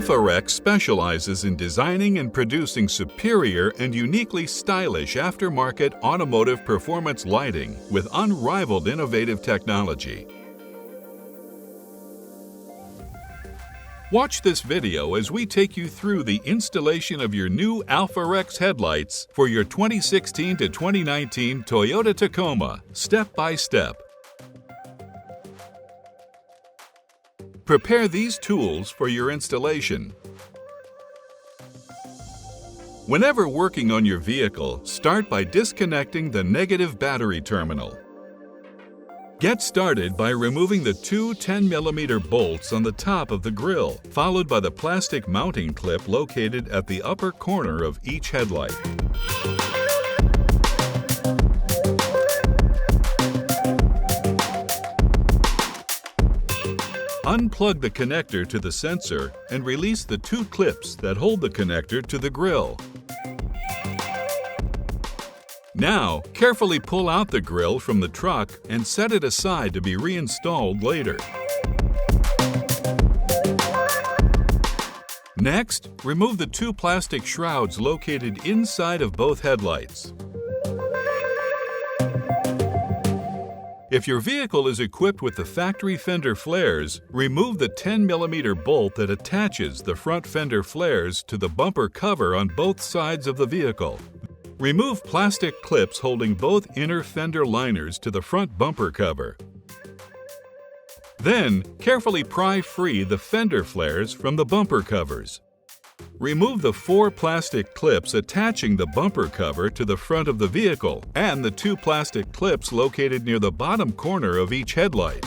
AlphaRex specializes in designing and producing superior and uniquely stylish aftermarket automotive performance lighting with unrivaled innovative technology. Watch this video as we take you through the installation of your new AlphaRex headlights for your 2016 to 2019 Toyota Tacoma, step by step. Prepare these tools for your installation. Whenever working on your vehicle, start by disconnecting the negative battery terminal. Get started by removing the two 10mm bolts on the top of the grille, followed by the plastic mounting clip located at the upper corner of each headlight. Unplug the connector to the sensor and release the two clips that hold the connector to the grille. Now, carefully pull out the grille from the truck and set it aside to be reinstalled later. Next, remove the two plastic shrouds located inside of both headlights. If your vehicle is equipped with the factory fender flares, remove the 10mm bolt that attaches the front fender flares to the bumper cover on both sides of the vehicle. Remove plastic clips holding both inner fender liners to the front bumper cover. Then, carefully pry free the fender flares from the bumper covers. Remove the four plastic clips attaching the bumper cover to the front of the vehicle and the two plastic clips located near the bottom corner of each headlight.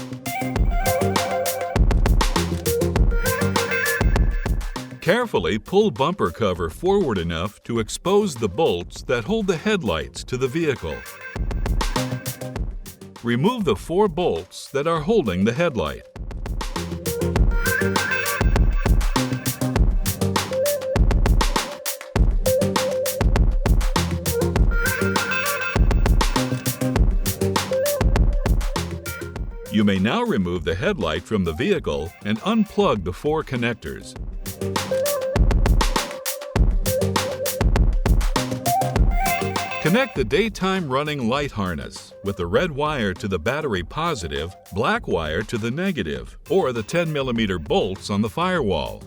Carefully pull bumper cover forward enough to expose the bolts that hold the headlights to the vehicle. Remove the four bolts that are holding the headlight. You may now remove the headlight from the vehicle and unplug the four connectors. Connect the daytime running light harness with the red wire to the battery positive, black wire to the negative, or the 10mm bolts on the firewall.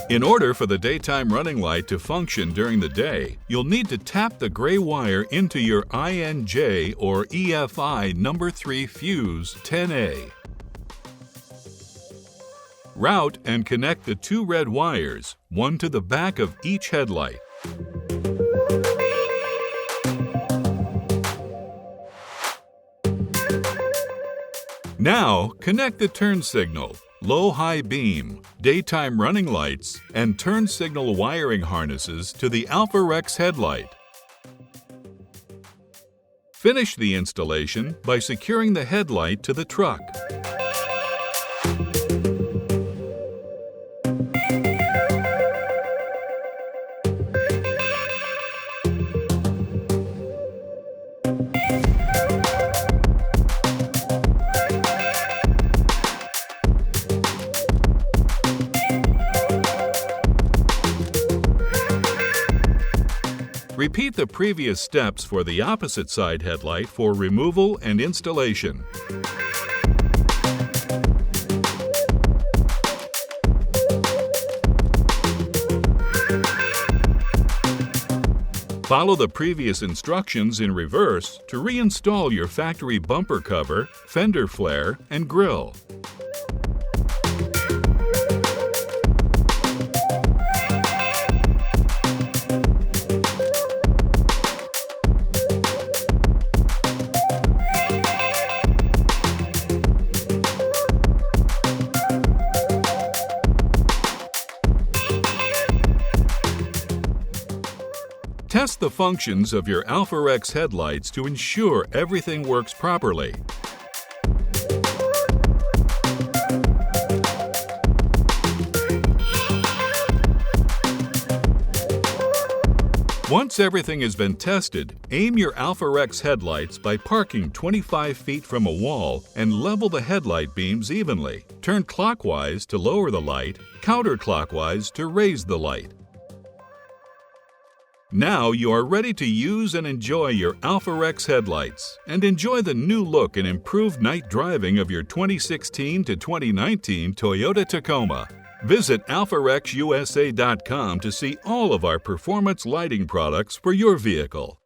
In order for the daytime running light to function during the day, you'll need to tap the gray wire into your INJ or EFI number 3 fuse 10A. Route and connect the two red wires, one to the back of each headlight. Now, connect the turn signal, low-high beam, daytime running lights, and turn signal wiring harnesses to the AlphaRex headlight. Finish the installation by securing the headlight to the truck. Repeat the previous steps for the opposite side headlight for removal and installation. Follow the previous instructions in reverse to reinstall your factory bumper cover, fender flare, and grille. Test the functions of your AlphaRex headlights to ensure everything works properly. Once everything has been tested, aim your AlphaRex headlights by parking 25 feet from a wall and level the headlight beams evenly. Turn clockwise to lower the light, counterclockwise to raise the light. Now you are ready to use and enjoy your AlphaRex headlights and enjoy the new look and improved night driving of your 2016 to 2019 Toyota Tacoma. Visit AlphaRexUSA.com to see all of our performance lighting products for your vehicle.